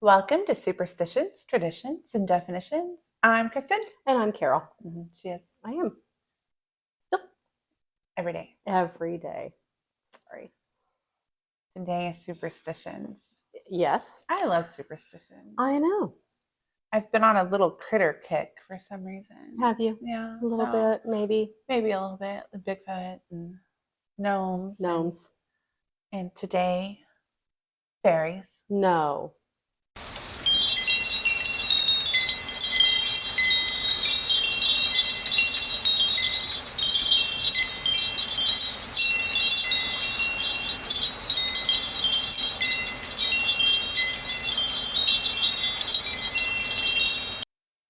Welcome to Superstitions, Traditions, and Definitions. I'm Kristen. And I'm Carol. She is I am. every day. Every day. Sorry. Today is Superstitions. Yes. I love superstitions. I know. I've been on a little critter kick for some reason. Have you? Yeah. A little bit, maybe. Maybe a little bit. The Bigfoot and gnomes. Gnomes. And today, fairies. No.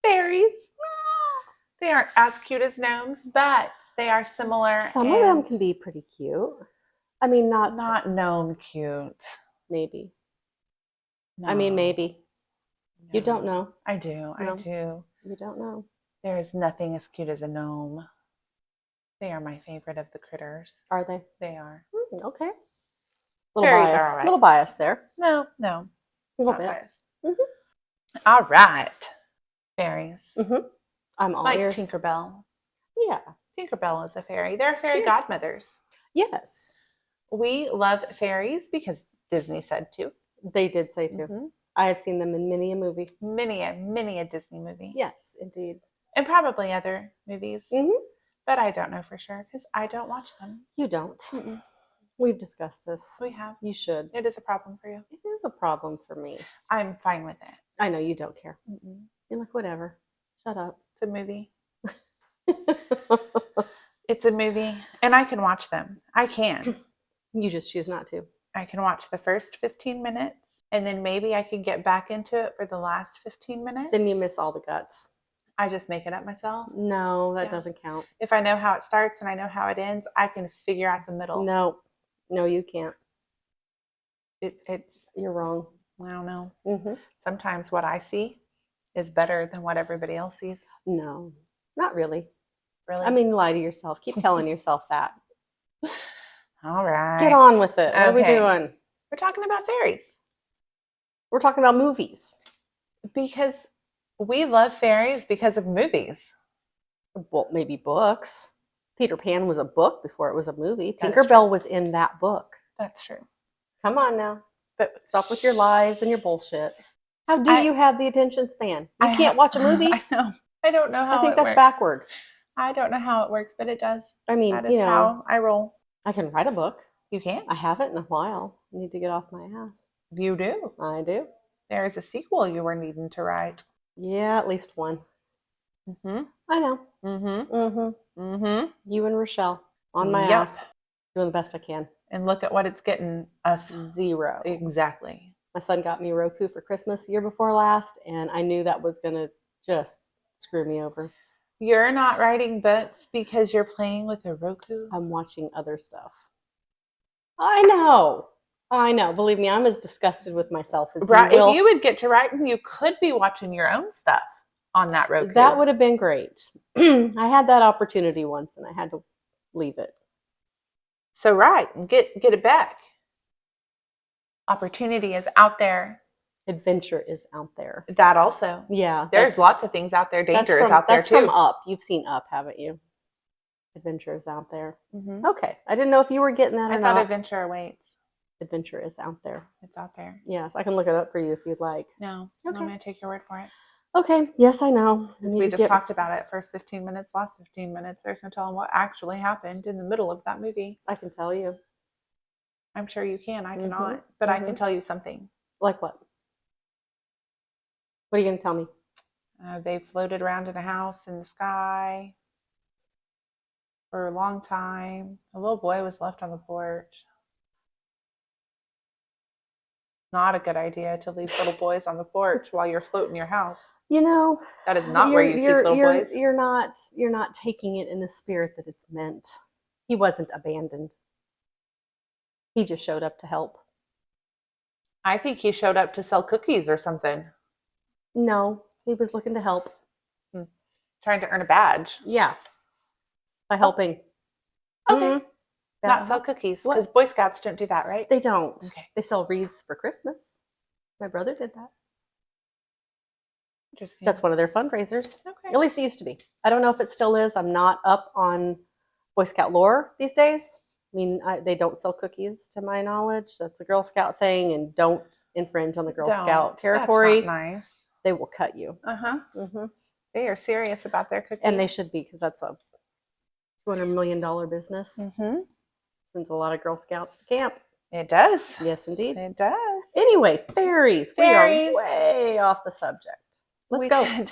Fairies. They aren't as cute as gnomes, but they are similar. Some of them can be pretty cute. I mean, not gnome cute. Maybe. No. I mean, maybe. No. You don't know. I do. I do. You don't know. There is nothing as cute as a gnome. They are my favorite of the critters. Are they? They are. Okay. Fairies are all right. Little bias there. No. A little bit. Biased. All right. Fairies. I'm all like ears. Tinkerbell. Yeah. Tinkerbell is a fairy. They're fairy She is. godmothers. Yes. We love fairies because Disney said to. They did say to. I have seen them in many a movie. Many a Disney movie. Yes, indeed. And probably other movies. But I don't know for sure because I don't watch them. You don't. We've discussed this. We have. You should. It is a problem for you. It is a problem for me. I'm fine with it. I know you don't care. You're like, whatever. Shut up. It's a movie. It's a movie. And I can watch them. I can. You just choose not to. I can watch the first 15 minutes. And then maybe I can get back into it for the last 15 minutes. Then you miss all the guts. I just make it up myself. No, that doesn't count. If I know how it starts and I know how it ends, I can figure out the middle. No, you can't. You're wrong. I don't know. Sometimes what I see is better than what everybody else sees. No, not really. Really? I mean, lie to yourself. Keep telling yourself that. All right. Get on with it. What are we doing? We're talking about fairies. We're talking about movies. Because we love fairies because of movies. Well, maybe books. Peter Pan was a book before it was a movie. Tinkerbell was in that book. That's true. Come on now. But stop with your lies and your bullshit. How do you have the attention span? You can't watch a movie? I know. I don't know how I think that's backward. I don't know how it works, but it does. I mean, that is how I roll. I can write a book. You can? I haven't in a while. I need to get off my ass. You do? I do. There is a sequel you were needing to write. Yeah, at least one. I know. You and Rochelle on my ass. Doing the best I can. And look at what it's getting us. 0. Exactly. My son got me Roku for Christmas year before last, and I knew that was going to just screw me over. You're not writing books because you're playing with a Roku? I'm watching other stuff. I know. Believe me, I'm as disgusted with myself as you will. If you would get to writing, you could be watching your own stuff on that Roku. That would have been great. I had that opportunity once, and I had to leave it. So write and get it back. Opportunity is out there. Adventure is out there. That also. Yeah. There's lots of things out there. Danger is out there too. That's from Up. You've seen Up, haven't you? Adventure is out there. Okay. I didn't know if you were getting that or not. I thought adventure awaits. Adventure is out there. It's out there. Yes. I can look it up for you if you'd like. No. Okay. I'm going to take your word for it. Okay. Yes, I know. We just talked about it. First 15 minutes, last 15 minutes. There's no telling what actually happened in the middle of that movie. I can tell you. I'm sure you can. I cannot. But I can tell you something. Like what? What are you going to tell me? They floated around in a house in the sky for a long time. A little boy was left on the porch. Not a good idea to leave little boys on the porch while you're floating your house. You know, that is not where you keep little boys. You're not taking it in the spirit that it's meant. He wasn't abandoned. He just showed up to help. I think he showed up to sell cookies or something. No, he was looking to help. Trying to earn a badge. Yeah. By helping. Okay. Not sell cookies, because Boy Scouts don't do that, right? They don't. Okay. They sell wreaths for Christmas. My brother did that. Interesting. That's one of their fundraisers. Okay. At least it used to be. I don't know if it still is. I'm not up on Boy Scout lore these days. I mean, they don't sell cookies to my knowledge. That's a Girl Scout thing, and don't infringe on the Girl Scout territory. That's not nice. They will cut you. Mm-hmm. They are serious about their cookies. And they should be, because that's a $200 million business. Mm-hmm. Sends a lot of Girl Scouts to camp. It does. Yes, indeed. It does. Anyway, fairies. Fairies. We are way off the subject. Let's go.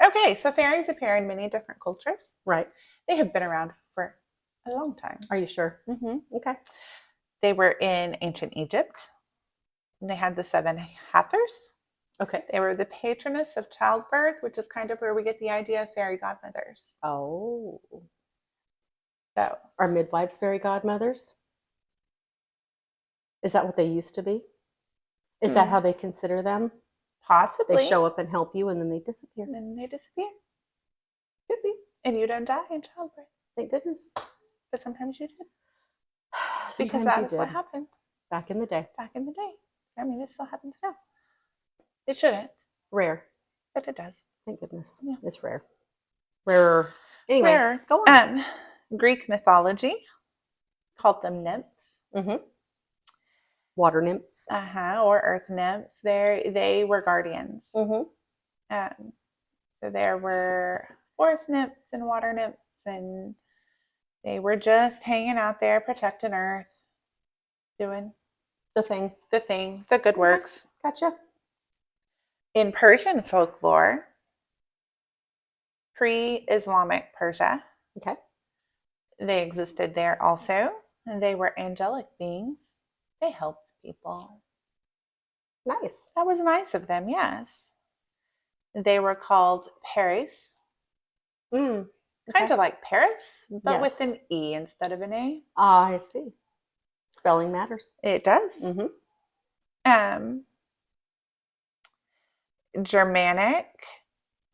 Okay, so fairies appear in many different cultures. Right. They have been around for a long time. Are you sure? Mm-hmm. Okay. They were in ancient Egypt. And they had the 7 Hathors. Okay. They were the patroness of childbirth, which is kind of where we get the idea of fairy godmothers. Oh. So, are midwives fairy godmothers? Is that what they used to be? Is that how they consider them? Possibly. They show up and help you, and then they disappear. And then they disappear. Could be. And you don't die in childbirth. Thank goodness. But sometimes you did. Sometimes because that is what happened. Back in the day. Back in the day. I mean, it still happens now. It shouldn't. Rare. But it does. Thank goodness. Yeah. It's rare. Rarer. Anyway, Rarer. Go on. Greek mythology called them nymphs. Mm-hmm. Water nymphs. Or earth nymphs. They were guardians. Mm-hmm. So there were forest nymphs and water nymphs, and they were just hanging out there protecting Earth, doing the thing, the good works. Gotcha. In Persian folklore, pre-Islamic Persia, okay, they existed there also. And they were angelic beings. They helped people. Nice. That was nice of them, yes. They were called Fairies. Okay. Kind of like Paris, but yes. with an E instead of an A. Ah, I see. Spelling matters. It does. Mm-hmm. Germanic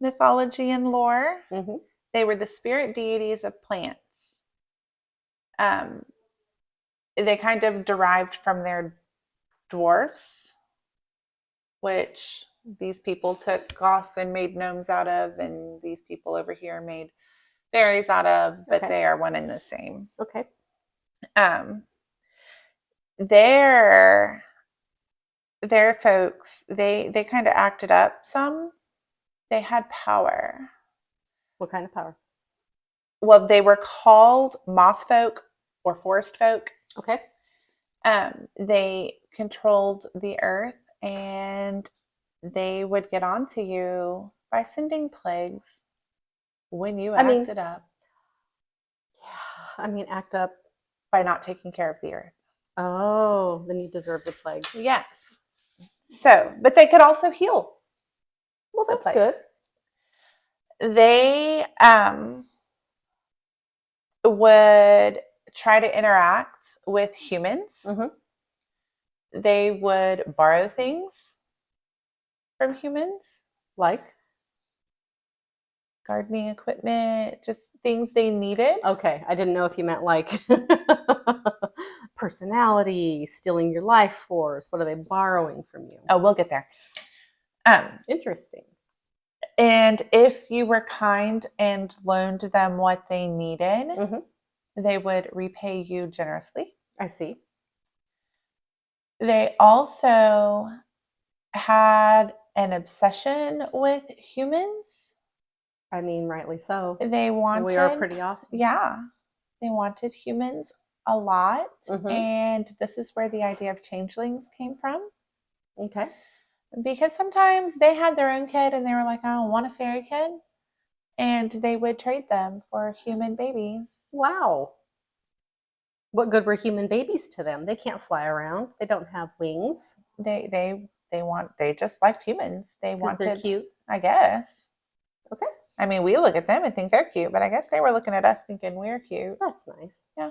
mythology and lore. Mm-hmm. They were the spirit deities of plants. They kind of derived from their dwarfs, which these people took off and made gnomes out of, and these people over here made fairies out of, but they are one and the same. Okay. Their folks, they kind of acted up some. They had power. What kind of power? Well, they were called moss folk or forest folk. Okay. They controlled the earth, and they would get onto you by sending plagues when you acted up. Yeah, act up by not taking care of the earth. Oh, then you deserve the plague. Yes. So, but they could also heal. Well, that's good. They would try to interact with humans. Mm-hmm. They would borrow things from humans. Like? Gardening equipment, just things they needed. Okay, I didn't know if you meant like personality, stealing your life force. What are they borrowing from you? Oh, we'll get there. Interesting. And if you were kind and loaned them what they needed, they would repay you generously. I see. They also had an obsession with humans. Rightly so. They wanted. We are pretty awesome. Yeah. They wanted humans a lot. Mm-hmm. And this is where the idea of changelings came from. Okay. Because sometimes they had their own kid and they were like, I don't want a fairy kid. And they would trade them for human babies. Wow. What good were human babies to them? They can't fly around. They don't have wings. They just liked humans. They wanted. They're cute. I guess. Okay. We look at them and think they're cute, but I guess they were looking at us thinking we're cute. That's nice. Yeah.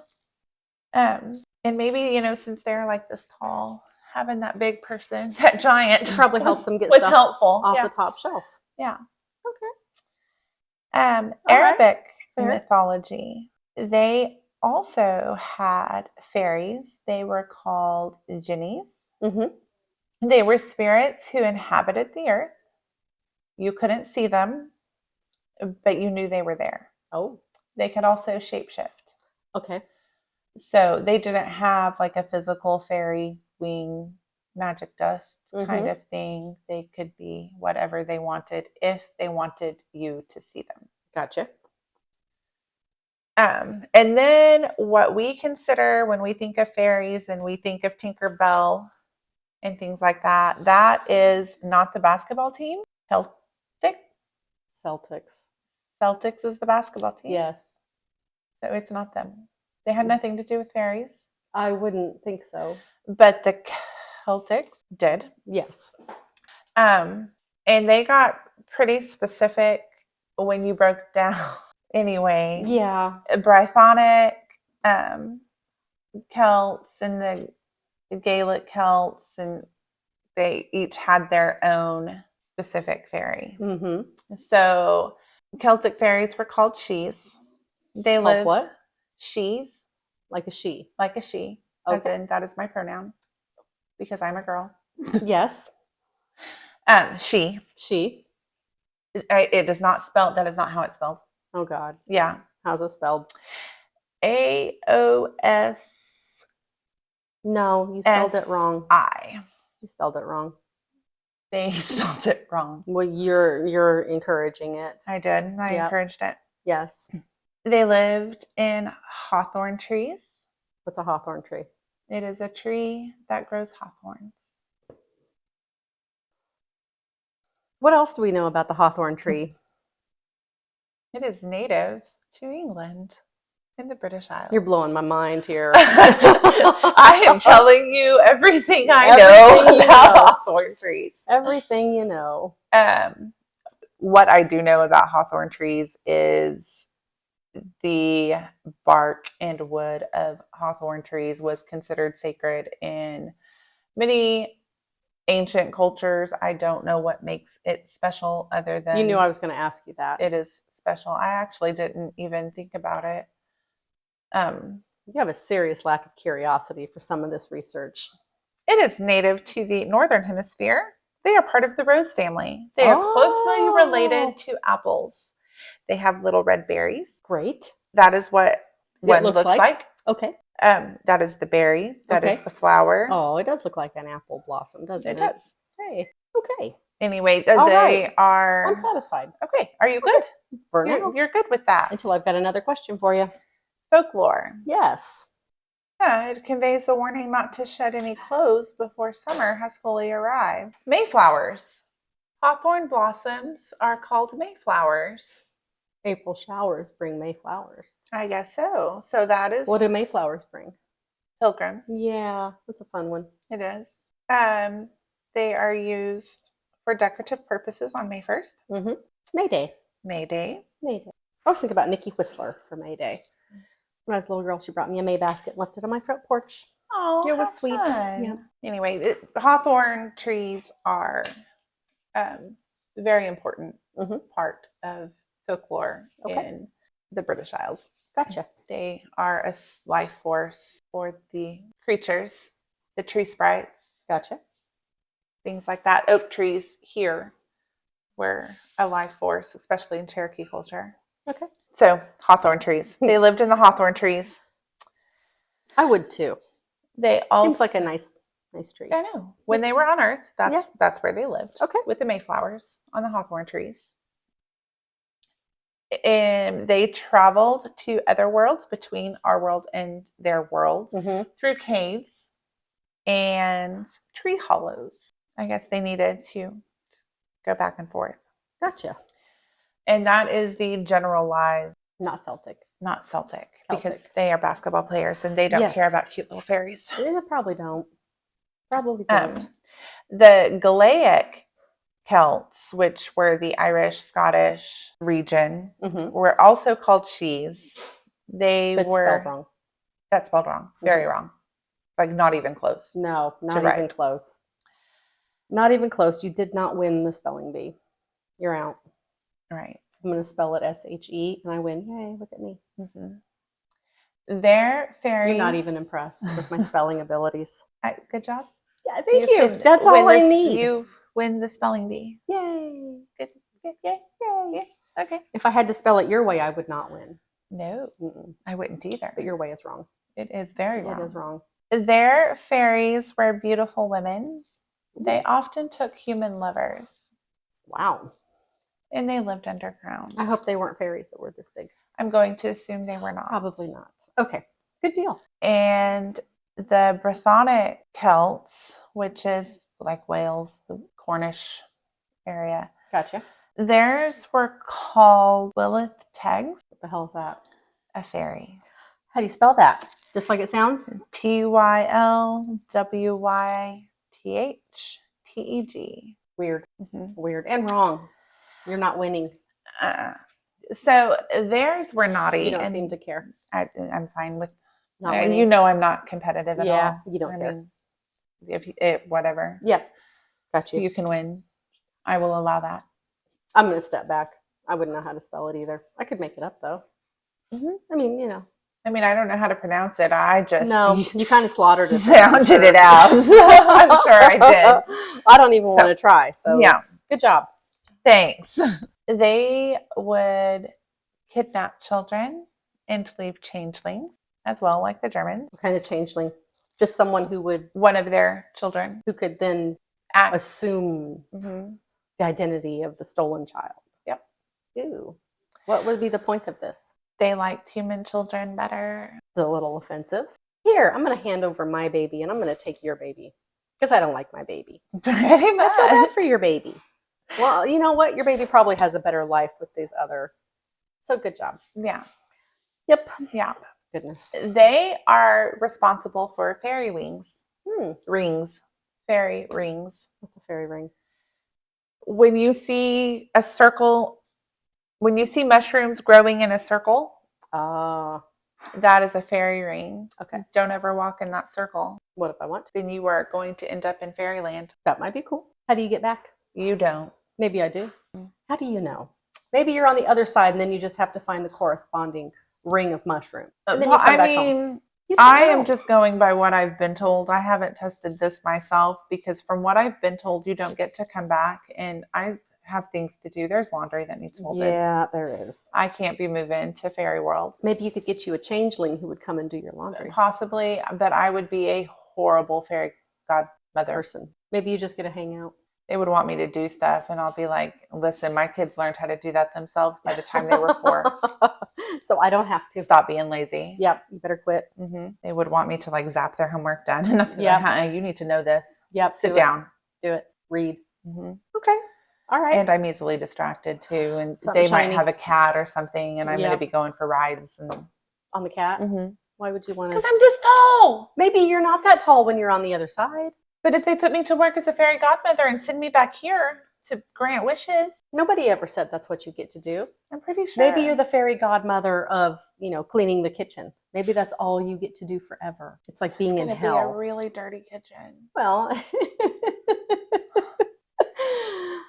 And maybe, since they're like this tall, having that big person, that giant, probably helps them get was stuff helpful off the top shelf. Yeah. Okay. Arabic mythology. They also had fairies. They were called jinnis. Mm-hmm. They were spirits who inhabited the earth. You couldn't see them, but you knew they were there. Oh, They could also shapeshift. okay. So they didn't have like a physical fairy wing magic dust kind of thing. They could be whatever they wanted if they wanted you to see them. Gotcha. And then what we consider when we think of fairies and we think of Tinkerbell and things like that, that is not the basketball team. Celtic. Celtics. Celtics is the basketball team. Yes. So it's not them. They had nothing to do with fairies. I wouldn't think so. But the Celtics did. Yes. And they got pretty specific when you broke down anyway. Yeah. Brythonic Celts and the Gaelic Celts, and they each had their own specific fairy. Mm-hmm. So Celtic fairies were called shees. They Called live what? shees, Like a she. like a she, as Okay. in that is my pronoun because I'm a girl. Yes. She. She. It does not spell. That is not how it's spelled. Oh God. Yeah. How's it spelled? AOS. No, you spelled it wrong. You spelled it wrong. They spelled it wrong. Well, you're encouraging it. I did. I encouraged it. Yes. They lived in hawthorn trees. What's a hawthorn tree? It is a tree that grows hawthorns. What else do we know about the hawthorn tree? It is native to England in the British Isles. You're blowing my mind here. I am telling you everything I know about hawthorn trees. Everything you know. What I do know about hawthorn trees is the bark and wood of hawthorn trees was considered sacred in many ancient cultures. I don't know what makes it special other than you knew I was going to ask you that. It is special. I actually didn't even think about it. You have a serious lack of curiosity for some of this research. It is native to the northern hemisphere. They are part of the rose family. They are closely related to apples. They have little red berries. Great. That is what one looks like. Okay. That is the berry. That is the flower. Oh, it does look like an apple blossom, doesn't it? It does. Hey. Okay. Anyway, All they right. are. I'm satisfied. Okay. Are you good? For now. You're good with that. Until I've got another question for you. Folklore. Yes. Yeah, it conveys a warning not to shed any clothes before summer has fully arrived. Mayflowers. Hawthorn blossoms are called mayflowers. April showers bring Mayflowers. I guess so. So that is. What do Mayflowers bring? Pilgrims. Yeah, that's a fun one. It is. They are used for decorative purposes on May 1st. Mm-hmm. May Day. May Day. May Day. I was thinking about Nikki Whistler for May Day. When I was a little girl, she brought me a May basket and left it on my front porch. Oh, it was sweet. Fun. Yeah. Anyway, hawthorn trees are very important part of folklore in the British Isles. Gotcha. They are a life force for the creatures, the tree sprites. Gotcha. Things like that. Oak trees here were a life force, especially in Cherokee culture. Okay. So, hawthorn trees. They lived in the hawthorn trees. I would too. They also seems like a nice tree. I know. When they were on Earth, that's where they lived. Okay. With the mayflowers on the hawthorn trees. And they traveled to other worlds between our world and their world through caves and tree hollows. I guess they needed to go back and forth. Gotcha. And that is the generalized. Not Celtic. Not Celtic. Because they are basketball players and they don't care about cute little fairies. They probably don't. Probably don't. The Gaelic Celts, which were the Irish, Scottish region, were also called shees. That's spelled wrong. That's spelled wrong. Very wrong. Like not even close. No, not even close. Not even close. You did not win the spelling bee. You're out. Right. I'm going to spell it S-H-E and I win. Yay, look at me. Their fairies. You're not even impressed with my spelling abilities. Good job. Yeah, thank you. That's all I need. You win the spelling bee. Yay. Good. Okay. If I had to spell it your way, I would not win. No, I wouldn't either. But your way is wrong. It is very wrong. It is wrong. Their fairies were beautiful women. They often took human lovers. Wow. And they lived underground. I hope they weren't fairies that were this big. I'm going to assume they were not. Probably not. Okay. Good deal. And the brythonic Celts, which is like Wales, the Cornish area, Gotcha. theirs were called Willith Tegs, What the hell is that? a fairy. How do you spell that? Just like it sounds? Tylwylwythteg. Weird. Mm-hmm. Weird. And wrong. You're not winning. So theirs were naughty. You don't and seem to care. I'm fine with Not winning. you know I'm not competitive at all. Yeah, you don't care. Mean, if whatever. Yep. Got you. You can win. I will allow that. I'm going to step back. I wouldn't know how to spell it either. I could make it up though. Mm-hmm. I mean, you know. I mean, I don't know how to pronounce it. I just you kind of slaughtered it. Sounded it out. I'm sure I did. I don't even want to try. So yeah, good job. Thanks. They would kidnap children and leave changelings as well, like the Germans. What kind of changeling? Just someone who would One of their children who could then act. assume Mm-hmm. the identity of the stolen child. Yep. Ew. What would be the point of this? They liked human children better. It's a little offensive. Here, I'm going to hand over my baby and I'm going to take your baby because I don't like my baby. Pretty much. I feel bad for your baby. Well, you know what? Your baby probably has a better life with these other. So good job. Yeah. Yep. Yeah. Goodness. They are responsible for fairy wings. Rings. Fairy rings. What's a fairy ring? When you see a circle, when you see mushrooms growing in a circle, that is a fairy ring. Okay. Don't ever walk in that circle. What if I want to? Then you are going to end up in fairyland. That might be cool. How do you get back? You don't. Maybe I do. How do you know? Maybe you're on the other side and then you just have to find the corresponding ring of mushroom. And then you come back home. I am just going by what I've been told. I haven't tested this myself because from what I've been told, you don't get to come back. And I have things to do. There's laundry that needs folded. Yeah, there is. I can't be moving to fairy world. Maybe you could get you a changeling who would come and do your laundry. Possibly, but I would be a horrible fairy godmother Person. Maybe you just get to hang out. They would want me to do stuff and I'll be like, listen, my kids learned how to do that themselves by the time they were 4. So I don't have to. Stop being lazy. Yep, you better quit. Mm-hmm. They would want me to like zap their homework done. And I'm Yep. like, you need to know this. Yep. Sit down. Do it. Read. Mm-hmm. Okay. All right. And I'm easily distracted too. And Something they shiny. might have a cat or something and I'm Yep. going to be going for rides. And On the cat? mm-hmm. Why would you want to? Because I'm this tall. Maybe you're not that tall when you're on the other side. But if they put me to work as a fairy godmother and send me back here to grant wishes, Nobody ever said that's what you get to do. I'm pretty sure. Maybe you're the fairy godmother of, cleaning the kitchen. Maybe that's all you get to do forever. It's like being in It's hell. gonna be a really dirty kitchen. Well,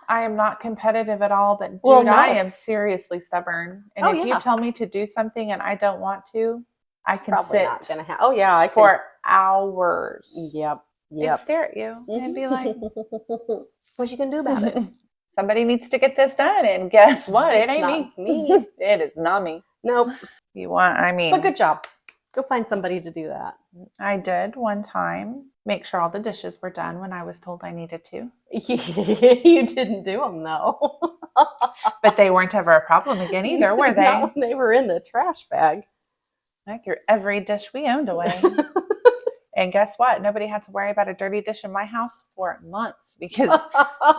I am not competitive at all, but dude, Well, no. I am seriously stubborn. And Oh, if yeah. you tell me to do something and I don't want to, I can probably sit not gonna Oh yeah, I for hours Yep. and stare at you and be like, what you gonna do about it? somebody needs to get this done. And guess what? It It's ain't not me. me. It is not me. Nope. But But good job. Go find somebody to do that. I did one time make sure all the dishes were done when I was told I needed to. You didn't do them though. But they weren't ever a problem again either, were they? No, they were in the trash bag. I threw every dish we owned away. And guess what? Nobody had to worry about a dirty dish in my house for months because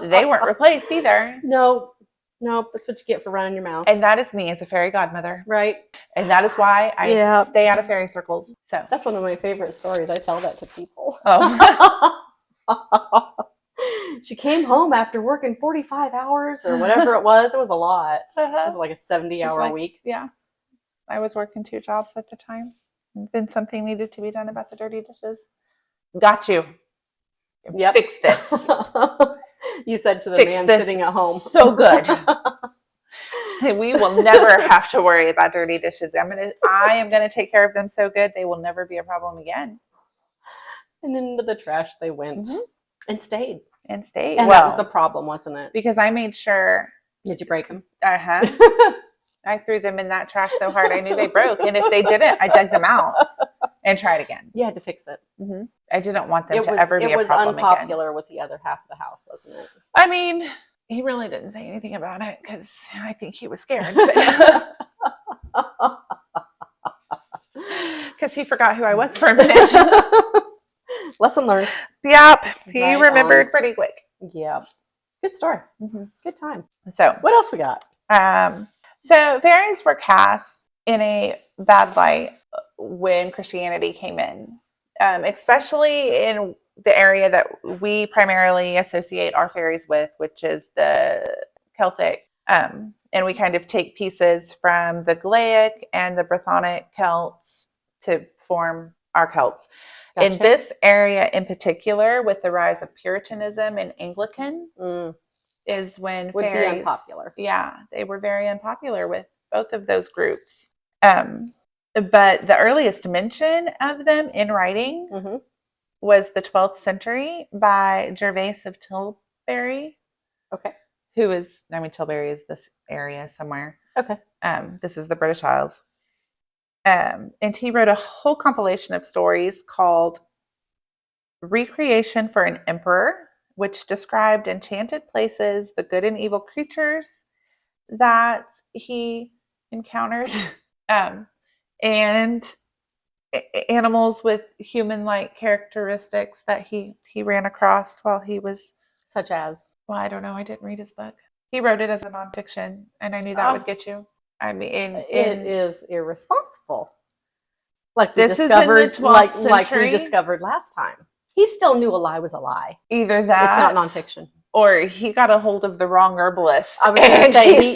they weren't replaced either. No, that's what you get for running your mouth. And that is me as a fairy godmother. Right. And that is why I stay out of fairy circles. So That's one of my favorite stories. I tell that to people. oh. She came home after working 45 hours or whatever it was. It was a lot. It was like a 70-hour week. Yeah. I was working 2 jobs at the time. And then something needed to be done about the dirty dishes. Got you. Yep. Fix this. You said to the Fix man this sitting at home. So good. We will never have to worry about dirty dishes. I am gonna take care of them so good they will never be a problem again. And into the trash they went and stayed. And stayed. And that was a problem, wasn't it? Because I made sure Did you break them? I threw them in that trash so hard I knew they broke. And if they didn't, I dug them out and tried again. You had to fix it. Mm-hmm. I didn't want them to ever be a problem again. It was unpopular with the other half of the house, wasn't it? I mean, he really didn't say anything about it because I think he was scared. Because he forgot who I was for a minute. Lesson learned. Yep. He remembered pretty quick. Yeah. Good story. Mm-hmm. Good time. So, what else we got? So fairies were cast in a bad light when Christianity came in, especially in the area that we primarily associate our fairies with, which is the Celtic. And we kind of take pieces from the Gaelic and the brythonic Celts to form our Celts. Gotcha. In this area in particular, with the rise of Puritanism and Anglican, is when would fairies be unpopular. Yeah, they were very unpopular with both of those groups. But the earliest mention of them in writing was the 12th century by Gervase of Tilbury. Okay. Who is, Tilbury is this area somewhere. Okay. This is the British Isles. And he wrote a whole compilation of stories called Recreation for an Emperor, which described enchanted places, the good and evil creatures that he encountered, and animals with human-like characteristics that he ran across while he was... Such as? Well, I don't know. I didn't read his book. He wrote it as a nonfiction, and I knew that would get you. I mean, it is irresponsible. Like we this discovered, is in the 12th century. Like we discovered last time. He still knew a lie was a lie. Either that, it's not nonfiction, or he got a hold of the wrong herbalist. I was going to say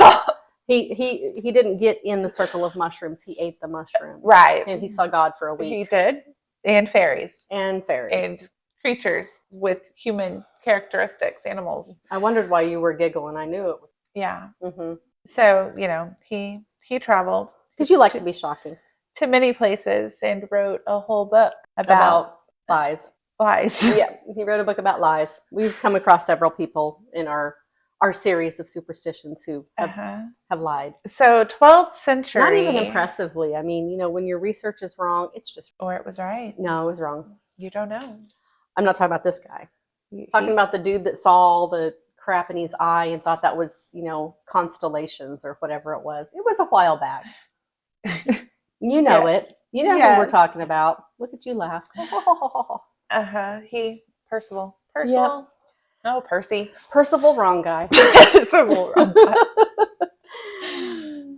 he didn't get in the circle of mushrooms. He ate the mushrooms, right? And he saw God for a week. He did, and fairies, and creatures with human characteristics, animals. I wondered why you were giggling. I knew it was. Yeah. Mm-hmm. So he traveled. Did you like to be shocking? To many places, and wrote a whole book about lies. Yeah, he wrote a book about lies. We've come across several people in our series of superstitions who have lied. So 12th century. Not even impressively. I mean, when your research is wrong, it's just... Or it was right. No, it was wrong. You don't know. I'm not talking about this guy. Talking about the dude that saw all the crap in his eye and thought that was, constellations or whatever it was. It was a while back. You know it. You know who we're talking about. Look at you laugh. Percival. Yep. No, Percy. Percival, wrong guy. Percival, wrong guy.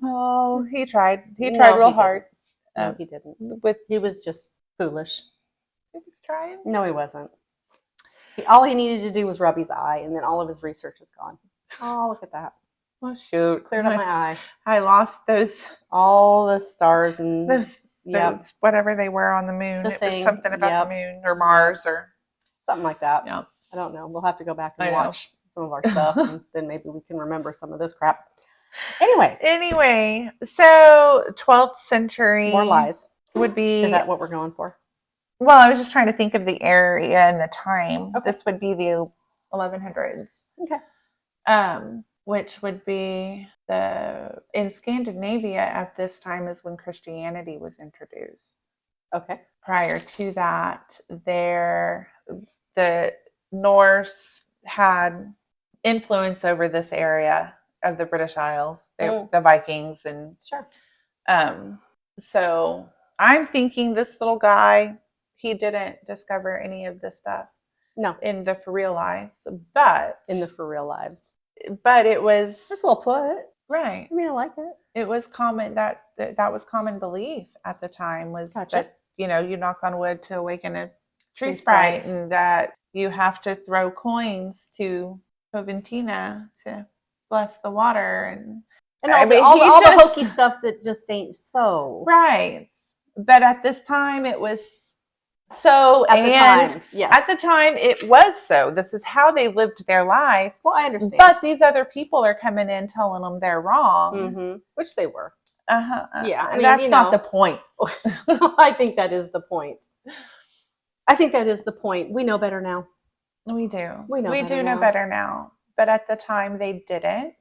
Oh, he tried. He tried real hard. No, he didn't. He was just foolish. He was trying. No, he wasn't. All he needed to do was rub his eye, and then all of his research is gone. Oh, look at that. Oh, shoot. Cleared up my eye. I lost all the stars and those whatever they were on the moon. It was something about the moon or Mars or something like that. Yeah. I don't know. We'll have to go back and watch some of our stuff, and then maybe we can remember some of this crap. Anyway, so 12th century. More lies. Would be... Is that what we're going for? Well, I was just trying to think of the area and the time. Okay. This would be the 1100s. Okay. Which would be in Scandinavia at this time is when Christianity was introduced. Okay. Prior to that, the Norse had influence over this area of the British Isles, the Vikings, and sure. So I'm thinking this little guy, he didn't discover any of this stuff. No, in the for real lives, but But it was... That's well put. Right. I mean, I like it. It was common that was common belief at the time was that, you knock on wood to awaken a tree sprite, and that you have to throw coins to Coventina to bless the water. And all the hokey stuff that just ain't so. Right. But at this time it was... So, at the time, it was so. This is how they lived their life. Well, I understand. But these other people are coming in telling them they're wrong. Mm-hmm. Which they were. Yeah. I mean, that's not the point. I think that is the point. We know better now. We do. We do know better now. But at the time, they didn't.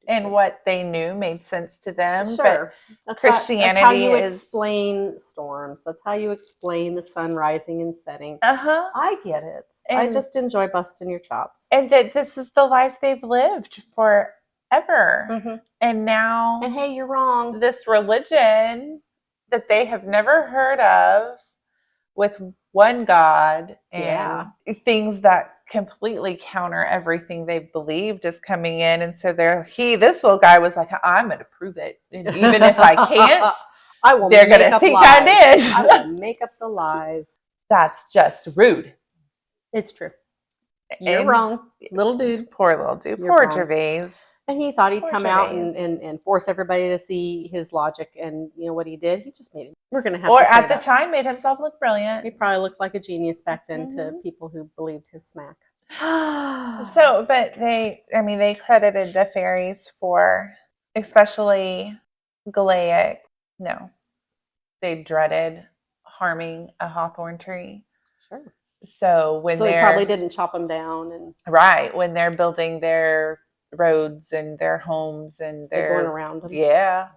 and what they knew made sense to them. Sure. But That's how Christianity you is explain storms. That's how you explain the sun rising and setting. uh-huh. I get it. I And just enjoy busting your chops. and that this is the life they've lived forever. Mhm. And now And hey, you're wrong. this religion that they have never heard of with one God and things that completely counter everything they've believed is coming in. And so this little guy was like, I'm going to prove it. And even if I can't, I will they're going make to up think lies. I did. I will make up the lies. That's just rude. It's true. You're And wrong. Little dude. Poor little dude. You're Poor wrong. Gervais. And he thought he'd Poor come out Gervais. and force everybody to see his logic. And you know what he did? He just made it. We're going to have Or to say at the that. time made himself look brilliant. He probably looked like a genius back then to Mhm. people who believed his smack. So, but they credited the fairies for, especially Gaelic. No, they dreaded harming a hawthorn tree. Sure. So they probably didn't chop them down and when they're building their roads and their homes and they're going around them. Yeah.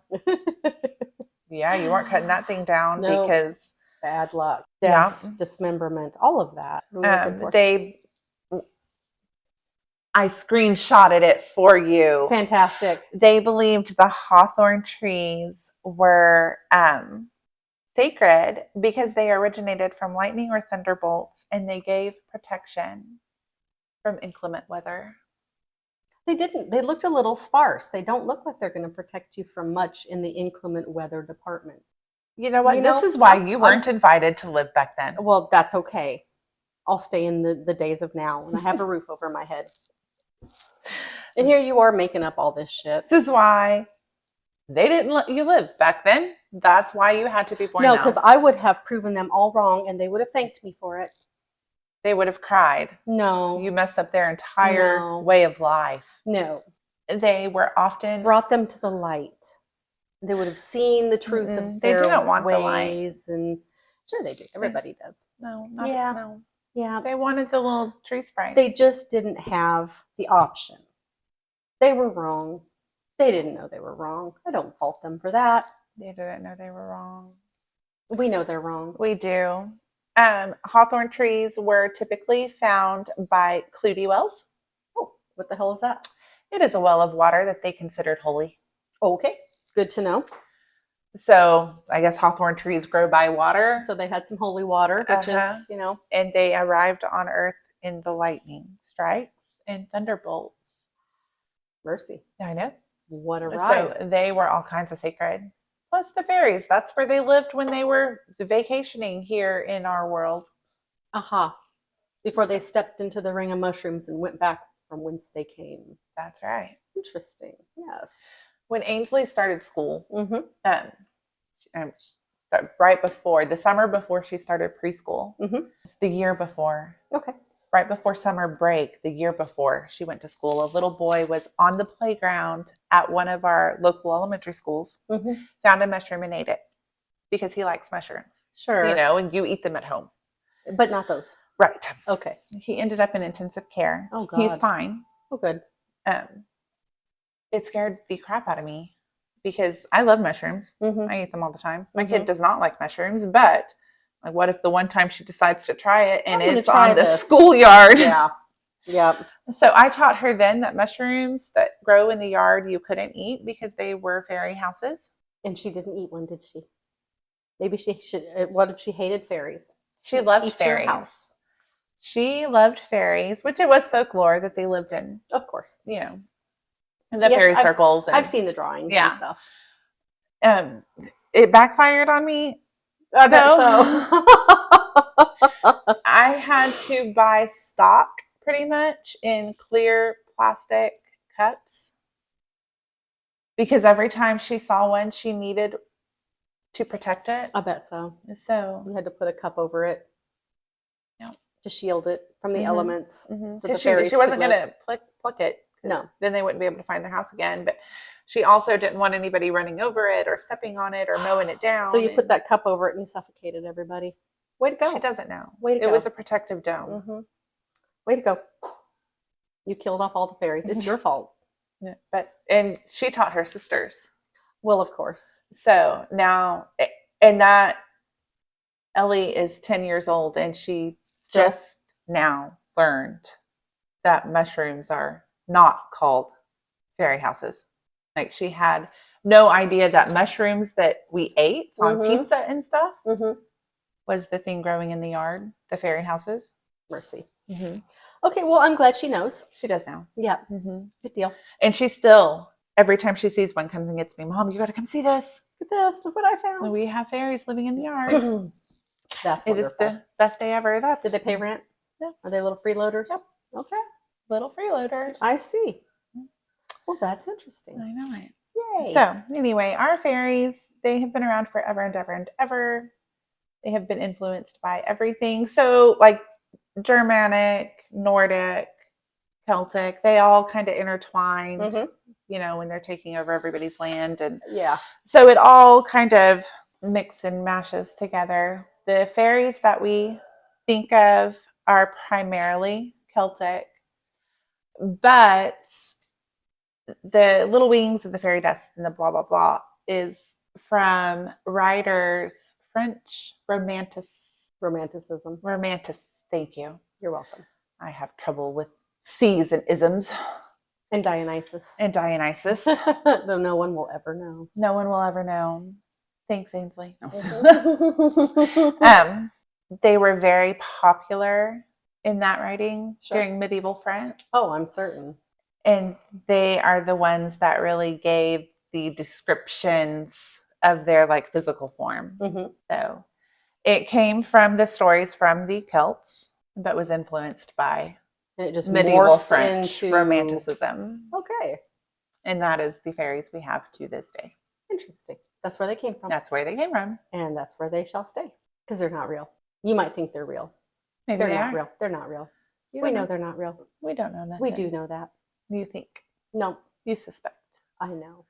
Yeah, you weren't cutting that thing down because bad luck, death, dismemberment, all of that. I screenshotted it for you. Fantastic. They believed the hawthorn trees were sacred because they originated from lightning or thunderbolts, and they gave protection from inclement weather. They didn't. They looked a little sparse. They don't look like they're going to protect you from much in the inclement weather department. You know what? This is why you weren't invited to live back then. Well, that's okay. I'll stay in the days of now when I have a roof over my head. And here you are making up all this shit. This is why they didn't let you live back then. That's why you had to be born now. No, because I would have proven them all wrong and they would have thanked me for it. They would have cried. No. You messed up their entire way of life. No. They were often brought them to the light. They would have seen the truth of their ways. And sure they do. Everybody does. No. Yeah. They wanted the little tree sprites. They just didn't have the option. They were wrong. They didn't know they were wrong. I don't fault them for that. They didn't know they were wrong. We know they're wrong. We do. Hawthorn trees were typically found by Clutie wells. Oh, what the hell is that? It is a well of water that they considered holy. Okay, good to know. So I guess hawthorn trees grow by water. So they had some holy water, which is, And they arrived on earth in the lightning strikes and thunderbolts. Mercy. I know. What a ride. So they were all kinds of sacred. Plus the fairies. That's where they lived when they were vacationing here in our world. Aha. Before they stepped into the ring of mushrooms and went back from whence they came. That's right. Interesting. Yes. When Ainsley started school, right before, the summer before she started preschool, the year before. Okay. Right before summer break, the year before she went to school, a little boy was on the playground at one of our local elementary schools, found a mushroom and ate it because he likes mushrooms. Sure. And you eat them at home. But not those. Right. Okay. He ended up in intensive care. Oh, God. He's fine. Oh, good. It scared the crap out of me because I love mushrooms. I eat them all the time. My kid does not like mushrooms, but like, what if the one time she decides to try it and it's on the schoolyard? Yeah. Yeah. So I taught her then that mushrooms that grow in the yard you couldn't eat because they were fairy houses. And she didn't eat one, did she? Maybe she should. What if she hated fairies? She loved fairies. She loved fairies, which it was folklore that they lived in. Of course. In the fairy circles. I've seen the drawings and stuff. It backfired on me. I bet so. I had to buy stock pretty much in clear plastic cups because every time she saw one, she needed to protect it. I bet so. So you had to put a cup over it. Yep. To shield it from the elements. So she wasn't going to pluck it. No. Then they wouldn't be able to find their house again. But she also didn't want anybody running over it or stepping on it or mowing it down. So you put that cup over it and you suffocated everybody. Way to go. She doesn't know. Way to go. It was a protective dome. Way to go. You killed off all the fairies. It's your fault. And she taught her sisters. Well, of course. So now, and that Ellie is 10 years old, and she just now learned that mushrooms are not called fairy houses. Like, she had no idea that mushrooms that we ate on pizza and stuff was the thing growing in the yard, the fairy houses. Mercy. Okay, well, I'm glad she knows. She does now. Yeah. Good deal. And she still, every time she sees one, comes and gets me. Mom, you got to come see this. Look at this. Look what I found. We have fairies living in the yard. That's It wonderful. is the best day ever. Did they pay rent? Yeah. Are they little freeloaders? Yep. Okay. Little freeloaders. I see. Well, that's interesting. I know it. Yay. So anyway, our fairies, they have been around forever and ever and ever. They have been influenced by everything. So like Germanic, Nordic, Celtic, they all kind of intertwined, you know, when they're taking over everybody's land. And so it all kind of mixes and mashes together. The fairies that we think of are primarily Celtic, but the little wings of the fairy dust and the blah, blah, blah is from writers, French romanticism. Thank you. You're welcome. I have trouble with C's and isms. And Dionysus. Though no one will ever know. No one will ever know. Thanks, Ainsley. They were very popular in that writing during medieval France. Oh, I'm certain. And they are the ones that really gave the descriptions of their like physical form. So it came from the stories from the Celts, but was influenced by and it just medieval morphed French into romanticism. Okay. And that is the fairies we have to this day. Interesting. That's where they came from. That's where they came from. And that's where they shall stay. Because they're not real. You might think they're real. Maybe they're they not are. real. They're not real. We know they're not real. We don't know that. We do know that. You think. No. You suspect. I know.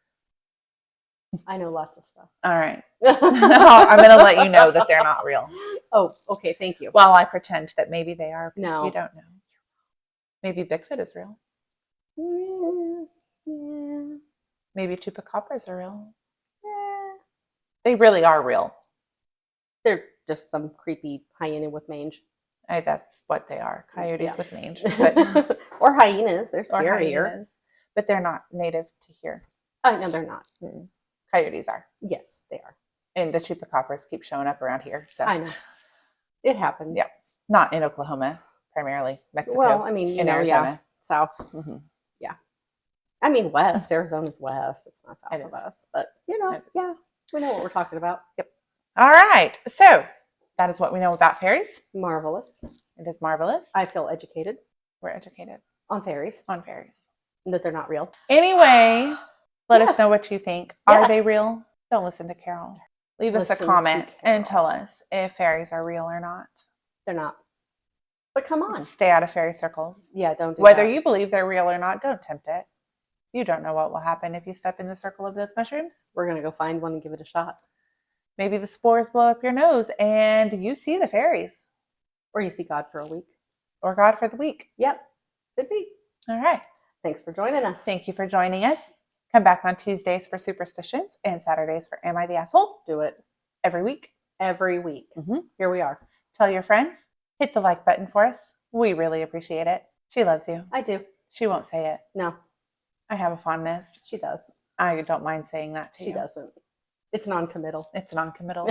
I know lots of stuff. All right. I'm going to let you know that they're not real. Oh, okay. Thank you. While I pretend that maybe they are, because No. we don't know. Maybe Bigfoot is real. Yeah. Maybe chupacabras are real. They really are real. They're just some creepy hyena with mange. That's what they are. Coyotes with mange. But, or hyenas. They're scarier. Hyenas, but they're not native to here. No, they're not. Coyotes are. Yes, they are. And the chupacabras keep showing up around here. So I know. It happens. Yeah. Not in Oklahoma, primarily Mexico. Well, I mean, in Arizona. South. Yeah. I mean, west. Arizona's west. It's not south of us. But, you know, we know what we're talking about. Yep. All right. So that is what we know about fairies. Marvelous. It is marvelous. I feel educated. We're educated. On fairies. On fairies. And that they're not real. Anyway, let us know what you think. Yes. Are they real? Don't listen to Carol. Leave us a comment and tell us if fairies are real or not. They're not. But come on. Stay out of fairy circles. Yeah, don't do Whether that. you believe they're real or not, don't tempt it. You don't know what will happen if you step in the circle of those mushrooms. We're going to go find one and give it a shot. Maybe the spores blow up your nose and you see the fairies. Or you see God for a week. Or God for the week. Yep. Could be. All right. Thanks for joining us. Thank you for joining us. Come back on Tuesdays for Superstitions and Saturdays for Am I the Asshole? Do it. Every week. Every week. Here we are. Tell your friends. Hit the like button for us. We really appreciate it. She loves you. I do. She won't say it. No. I have a fondness. She does. I don't mind saying that to you. She doesn't. It's non-committal. It's non-committal.